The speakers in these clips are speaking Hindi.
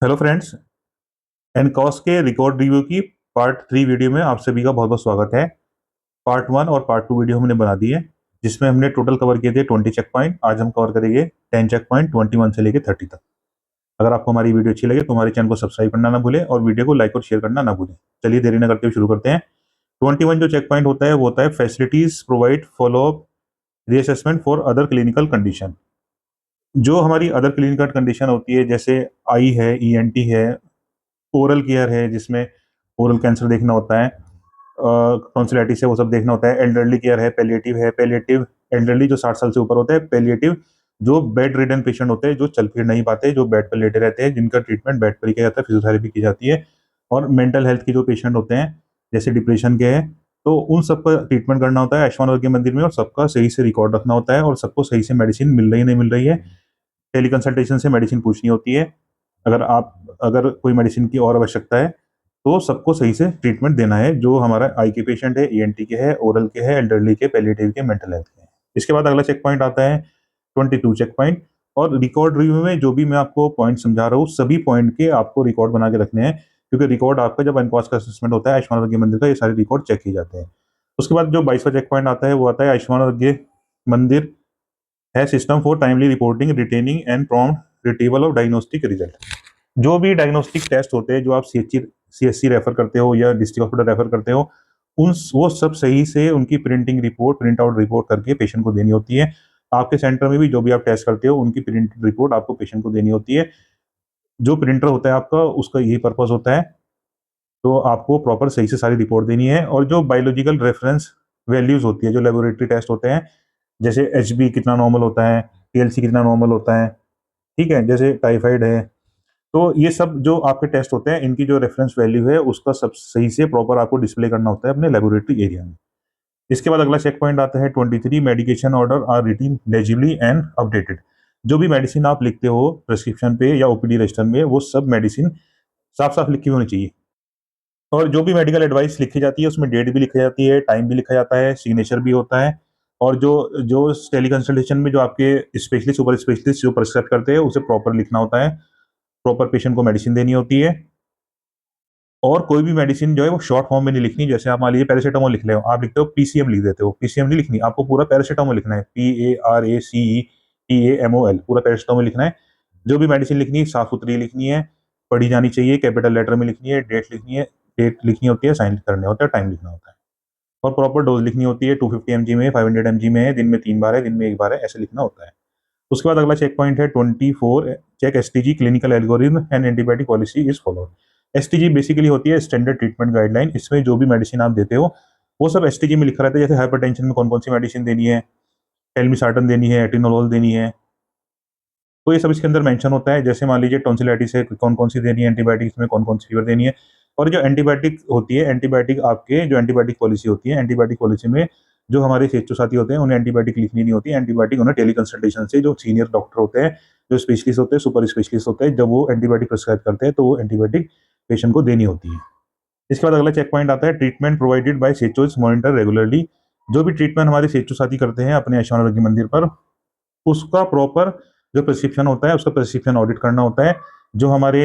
हेलो फ्रेंड्स, एनकॉस के रिकॉर्ड रिव्यू की पार्ट 3 वीडियो में आप सभी का बहुत बहुत स्वागत है। पार्ट 1 और पार्ट 2 वीडियो हमने बना दी है, जिसमें हमने टोटल कवर किए थे 20 चेक पॉइंट। आज हम कवर करेंगे 10 चेक पॉइंट 21 से लेकर 30 तक। अगर आपको हमारी वीडियो अच्छी लगे तो हमारे चैनल को सब्सक्राइब करना ना भूलें और वीडियो को लाइक और शेयर करना ना भूलें। चलिए देरी न करते हुए शुरू करते हैं। 21 जो चेक पॉइंट होता है वो होता है facilities provide follow up reassessment for other clinical condition. जो हमारी अदर क्लिनिकल कंडीशन होती है, जैसे आई है, ईएनटी है, ओरल केयर है जिसमें ओरल कैंसर देखना होता है, टॉन्सिलाइटिस है वो सब देखना होता है, एल्डरली केयर है, पैलिएटिव एल्डरली जो 60 साल से ऊपर होता है, पैलिएटिव जो बेड रिडन पेशेंट होते हैं, जो चल फिर नहीं पाते, जो बेड पर लेटे रहते हैं, जिनका ट्रीटमेंट बेड पर ही किया जाता है, फिजियोथेरेपी की जाती है। और मेंटल हेल्थ के जो पेशेंट होते हैं, जैसे डिप्रेशन के हैं, तो उन सबका ट्रीटमेंट करना होता है आयुष्मान आरोग्य मंदिर में, और सबका सही से रिकॉर्ड रखना होता है, और सबको सही से मेडिसिन मिल रही है नहीं मिल रही है, टेली कंसल्टेशन से मेडिसिन पूछनी होती है। अगर कोई मेडिसिन की और आवश्यकता है तो सबको सही से ट्रीटमेंट देना है, जो हमारा आई के पेशेंट है, ईएनटी के है, ओरल के है, एल्डरली के, पैलिएटिव के, मेंटल हेल्थ के। इसके बाद अगला चेक पॉइंट आता है 22 चेक पॉइंट। और रिकॉर्ड रिव्यू में जो भी मैं आपको पॉइंट समझा रहा हूँ, सभी पॉइंट के आपको रिकॉर्ड बना के रखने हैं, क्योंकि रिकॉर्ड आपका जब एनकॉस का असेसमेंट होता है आयुष्मान आरोग्य मंदिर का, ये सारे रिकॉर्ड चेक किए जाते हैं। उसके बाद जो 22वां चेक पॉइंट आता है वो आता है आयुष्मान आरोग्य मंदिर है system for timely reporting, retaining and prompt retrieval of diagnostic result. जो भी डायग्नोस्टिक टेस्ट होते हैं, जो आप सीएचसी रेफर करते हो या डिस्ट्रिक्ट हॉस्पिटल रेफर करते हो, उन वो सब सही से उनकी printing report, print out report करके पेशेंट को देनी होती है। आपके सेंटर में भी जो भी आप टेस्ट करते हो, उनकी प्रिंटेड रिपोर्ट आपको पेशेंट को देनी होती है। जो प्रिंटर होता है आपका, उसका यही पर्पज होता है, तो आपको प्रॉपर सही से सारी रिपोर्ट देनी है। और जो बायोलॉजिकल रेफरेंस वैल्यूज होती है, जो लेबोरेटरी टेस्ट होते हैं, जैसे एचबी कितना नॉर्मल होता है, टीएलसी कितना नॉर्मल होता है, ठीक है, जैसे टाइफाइड है, तो ये सब जो आपके टेस्ट होते हैं, इनकी जो रेफरेंस वैल्यू है उसका सब सही से प्रॉपर आपको डिस्प्ले करना होता है अपने लेबोरेटरी एरिया में। इसके बाद अगला चेक पॉइंट आता है 23, medication order are written legibly and updated. जो भी मेडिसिन आप लिखते हो प्रेस्क्रिप्शन पे या ओपीडी रजिस्टर में, वो सब मेडिसिन साफ साफ लिखी होनी चाहिए। और जो भी मेडिकल एडवाइस लिखी जाती है उसमें डेट भी लिखी जाती है, टाइम भी लिखा जाता है, सिग्नेचर भी होता है। और जो जो टेली कंसल्टेशन में जो आपके स्पेशलिस्ट, सुपर स्पेशलिस्ट जो प्रेस्क्राइब करते हैं, उसे प्रॉपर लिखना होता है, प्रॉपर पेशेंट को मेडिसिन देनी होती है। और कोई भी मेडिसिन जो है वो शॉर्ट फॉर्म में नहीं लिखनी। जैसे आप मान लीजिए पैरासीटामोल लिख रहे हो, आप लिखते हो पीसीएम लिख देते हो, पीसीएम नहीं लिखनी, आपको पूरा पैरासीटामोल लिखना है, PARACETAMOL, पूरा पैरासीटामोल लिखना है। जो भी मेडिसिन लिखनी है साफ सुथरी लिखनी है, पढ़ी जानी चाहिए, कैपिटल लेटर में लिखनी है, डेट लिखनी होती है, साइन करने होता है, टाइम लिखना होता है, और प्रॉपर डोज लिखनी होती है। 250 mg में, 500 mg में है, दिन में 3 बार है, दिन में 1 बार है, ऐसे लिखना होता है। उसके बाद अगला चेक पॉइंट है 24, check STG clinical algorithm and antibiotic policy is followed. STG basically होती है स्टैंडर्ड ट्रीटमेंट गाइडलाइन। इसमें जो भी मेडिसिन आप देते हो वो सब एसटीजी में लिखा रहता है। जैसे हाइपरटेंशन में कौन कौन सी मेडिसिन देनी है, टेलमिसार्टन देनी है, एटिनोलोल देनी है, तो ये सब इसके अंदर मेंशन होता है। जैसे मान लीजिए टॉन्सिलाइटिस है, कौन कौन सी देनी है, एंटीबायोटिक्स में कौन कौन सी फीवर देनी है। और जो एंटीबायोटिक होती है, एंटीबायोटिक आपके जो एंटीबायोटिक पॉलिसी होती है, एंटीबायोटिक पॉलिसी में जो हमारे स्वेच्छा साथी होते हैं उन्हें एंटीबायोटिक लिखनी नहीं होती है। एंटीबायोटिक उन्हें टेली कंसल्टेशन से जो सीनियर डॉक्टर होते हैं, जो स्पेशलिस्ट होते हैं, सुपर स्पेशलिस्ट होते हैं, जब वो एंटीबायोटिक प्रिस्क्राइब करते हैं तो वो एंटीबायोटिक पेशेंट को देनी होती है। इसके बाद अगला चेक पॉइंट आता है ट्रीटमेंट प्रोवाइडेड बाय सेचोज मॉनिटर रेगुलरली। जो भी ट्रीटमेंट हमारे सेचो साथी करते हैं अपने आयुष्मान आरोग्य मंदिर पर, उसका प्रॉपर जो प्रिस्क्रिप्शन होता है उसका प्रिस्क्रिप्शन ऑडिट करना होता है। जो हमारे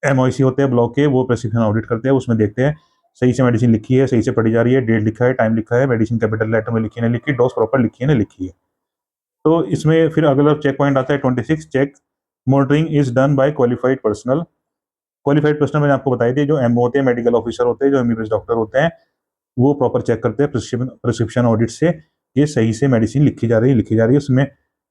एमओसी होते हैं ब्लॉक के, वो प्रिस्क्रिप्शन ऑडिट करते हैं, उसमें देखते हैं सही से मेडिसिन लिखी है, सही से पढ़ी जा रही है, डेट लिखा है, टाइम लिखा है, मेडिसिन कैपिटल लेटर में लिखी है, नहीं लिखी, डोज प्रॉपर लिखी है, नहीं लिखी है। तो इसमें फिर अगला चेक पॉइंट आता है 26, check monitoring is done by qualified personnel. Qualified personnel मैंने आपको बताई थी, जो एमओ होते हैं, मेडिकल ऑफिसर होते हैं, जो एमबीबीएस डॉक्टर होते हैं, वो प्रॉपर चेक करते हैं प्रिस्क्रिप्शन ऑडिट से, ये सही से मेडिसिन लिखी जा रही है, उसमें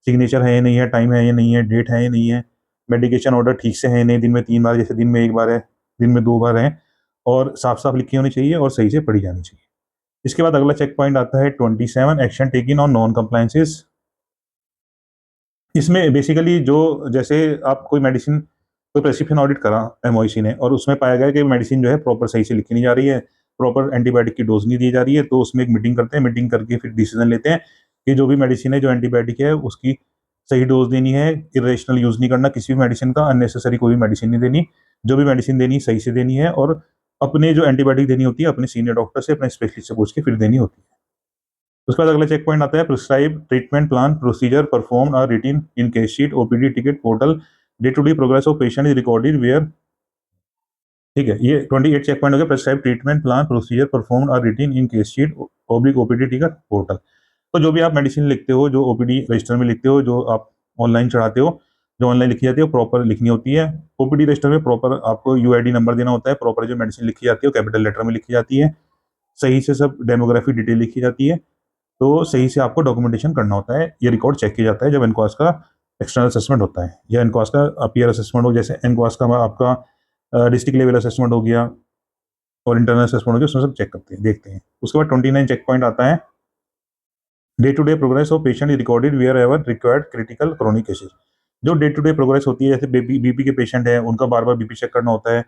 सिग्नेचर है या नहीं है, टाइम है या नहीं है, डेट है या नहीं है, मेडिकेशन ऑर्डर ठीक से है या नहीं, दिन में 3 बार जैसे दिन में 1 बार है, दिन में 2 बार है, और साफ साफ लिखी होनी चाहिए और सही से पढ़ी जानी चाहिए। इसके बाद अगला चेक पॉइंट आता है 27, action taken on non compliances. इसमें बेसिकली जो, जैसे आप कोई मेडिसिन, कोई प्रेस्क्रिप्शन ऑडिट करा एमओसी ने, और उसमें पाया गया कि मेडिसिन जो है प्रॉपर सही से लिखी नहीं जा रही है, प्रॉपर एंटीबायोटिक की डोज नहीं दी जा रही है, तो उसमें एक मीटिंग करते हैं, मीटिंग करके फिर डिसीजन लेते हैं कि जो भी मेडिसिन है, जो एंटीबायोटिक है, उसकी सही डोज देनी है, इरेशनल यूज नहीं करना किसी भी मेडिसिन का, अननेसेसरी कोई भी मेडिसिन नहीं देनी, जो भी मेडिसिन देनी सही से देनी है, और अपने जो एंटीबायोटिक देनी होती है अपने सीनियर डॉक्टर से, अपने स्पेशलिस्ट से पूछ के फिर देनी होती है। उसके बाद अगला चेक पॉइंट आता है prescribe treatment plan procedure perform और written in case sheet OPD ticket portal day to day progress of patient is recorded where, ठीक है। ये 28 चेक पॉइंट हो गया। Prescribe treatment plan procedure perform are written in case sheet oblique OPD ticket portal. तो जो भी आप मेडिसिन लिखते हो, जो ओपीडी रजिस्टर में लिखते हो, जो आप ऑनलाइन चढ़ाते हो, जो ऑनलाइन लिखी जाती है वो प्रॉपर लिखनी होती है। ओपीडी रजिस्टर में प्रॉपर आपको यूआईडी नंबर देना होता है। प्रॉपर जो मेडिसिन लिखी जाती है वो कैपिटल लेटर में लिखी जाती है। सही से सब डेमोग्राफी डिटेल लिखी जाती है। तो सही से आपको डॉक्यूमेंटेशन करना होता है। ये रिकॉर्ड चेक किया जाता है जब एनक्वास का एक्सटर्नल असेसमेंट होता है या एनक्वास का पीयर असेसमेंट हो। जैसे एनक्वास का आपका डिस्ट्रिक्ट लेवल असेसमेंट हो गया और इंटरनल असेसमेंट हो गया, उसमें सब चेक करते हैं, देखते हैं। उसके बाद 29 चेक पॉइंट आता है। Day to day progress of patient is recorded wherever required critical chronic cases. जो डे टू डे प्रोग्रेस होती है, जैसे बीपी के पेशेंट है, उनका बार बार बीपी चेक करना होता है।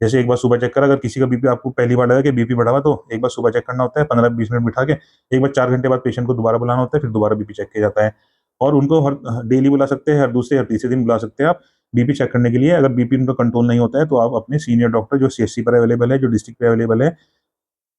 जैसे एक बार सुबह चेक करा, अगर किसी का बीपी आपको पहली बार लगा कि बीपी बढ़ा हुआ, तो एक बार सुबह चेक करना होता है 15-20 मिनट बिठा के। एक बार 4 घंटे बाद पेशेंट को दोबारा बुलाना होता है, फिर दोबारा बीपी चेक किया जाता है। और उनको हर डेली बुला सकते हैं, हर दूसरे हर तीसरे दिन बुला सकते हैं आप बीपी चेक करने के लिए। अगर बीपी उनका कंट्रोल नहीं होता है तो आप अपने सीनियर डॉक्टर जो सीएससी पर अवेलेबल है, जो डिस्ट्रिक्ट पे अवेलेबल है,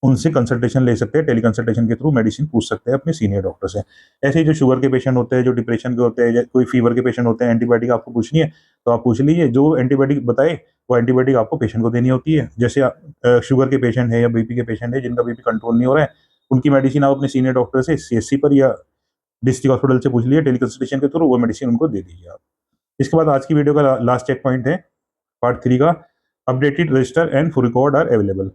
उनसे कंसल्टेशन ले सकते हैं। टेली कंसल्टेशन के थ्रू मेडिसिन पूछ सकते हैं अपने सीनियर डॉक्टर से। ऐसे ही जो शुगर के पेशेंट होते हैं, जो डिप्रेशन के होते हैं, या कोई फीवर के पेशेंट होते हैं, एंटीबायोटिक आपको पूछनी है तो आप पूछ लीजिए। जो एंटीबायोटिक बताए वो एंटीबायोटिक आपको पेशेंट को देनी होती है। जैसे शुगर के पेशेंट है या बीपी के पेशेंट है, जिनका बीपी कंट्रोल नहीं हो रहा है, उनकी मेडिसिन आप अपने सीनियर डॉक्टर से सीएससी पर या डिस्ट्रिक्ट हॉस्पिटल से पूछ लीजिए, टेली कंसल्टेशन के थ्रू वो मेडिसिन उनको दे दीजिए आप। इसके बाद आज की वीडियो का लास्ट चेक पॉइंट है पार्ट 3 का। Updated register and full record are available.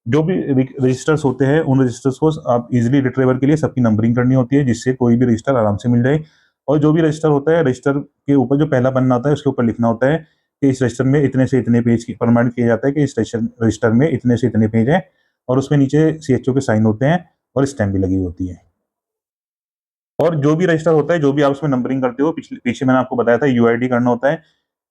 जो भी रजिस्टर्स होते हैं, उन रजिस्टर्स को आप इजीली रिट्रीवर के लिए सबकी नंबरिंग करनी होती है, जिससे कोई भी रजिस्टर आराम से मिल जाए। और जो भी रजिस्टर होता है, रजिस्टर के ऊपर जो पहला पन्ना आता है उसके ऊपर लिखना होता है कि इस रजिस्टर में इतने से इतने पेज की प्रमाणित किया जाता है कि इस रजिस्टर में इतने से इतने पेज हैं। और उसमें नीचे सीएचओ के साइन होते हैं और स्टैम्प भी लगी होती है। और जो भी रजिस्टर होता है, जो भी आप उसमें नंबरिंग करते हो, पीछे मैंने आपको बताया था यूआईडी करना होता है।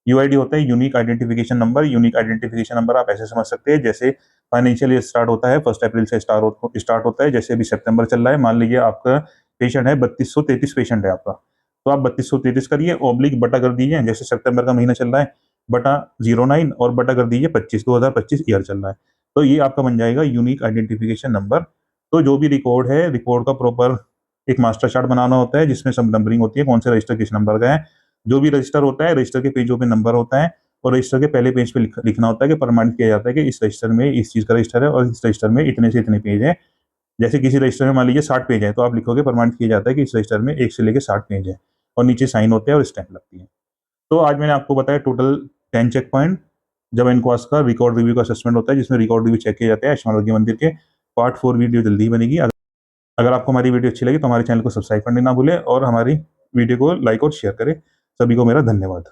यूआईडी होता है unique identification number. Unique identification number आप ऐसे समझ सकते हैं, जैसे फाइनेंशियल ईयर स्टार्ट होता है 1 अप्रैल से स्टार्ट होता है। जैसे अभी सितंबर चल रहा है, मान लीजिए आपका पेशेंट है 3233 पेशेंट है आपका, तो आप 3233 करिए, ऑब्लिक बटा कर दीजिए। जैसे सितंबर का महीना चल रहा है, बटा 09 और बटा कर दीजिए 2025 ईयर चल रहा है, तो ये आपका बन जाएगा यूनिक आइडेंटिफिकेशन नंबर। तो जो भी रिकॉर्ड है, रिकॉर्ड का प्रॉपर एक मास्टर चार्ट बनाना होता है, जिसमें सब नंबरिंग होती है, कौन से रजिस्टर किस नंबर का है। जो भी रजिस्टर होता है, रजिस्टर के पेजों पे नंबर होता है, और रजिस्टर के पहले पेज पे लिखना होता है कि प्रमाणित किया जाता है कि इस रजिस्टर में इस चीज का रजिस्टर है और इस रजिस्टर में इतने से इतने पेज है। जैसे किसी रजिस्टर में मान लीजिए 60 पेज है, तो आप लिखोगे प्रमाणित किया जाता है कि इस रजिस्टर में 1 से लेकर 60 पेज है, और नीचे साइन होते हैं और स्टैंप लगती है। तो आज मैंने आपको बताया टोटल 10 चेक पॉइंट जब एनक्वास का रिकॉर्ड रिव्यू का असेसमेंट होता है, जिसमें रिकॉर्ड रिव्यू चेक किया जाता है आयुष्मान मंदिर के। पार्ट 4 वीडियो जल्दी ही बनेगी। अगर आपको हमारी वीडियो अच्छी लगी तो हमारे चैनल को सब्सक्राइब करने ना भूलें और हमारी वीडियो को लाइक और शेयर करें। सभी को मेरा धन्यवाद।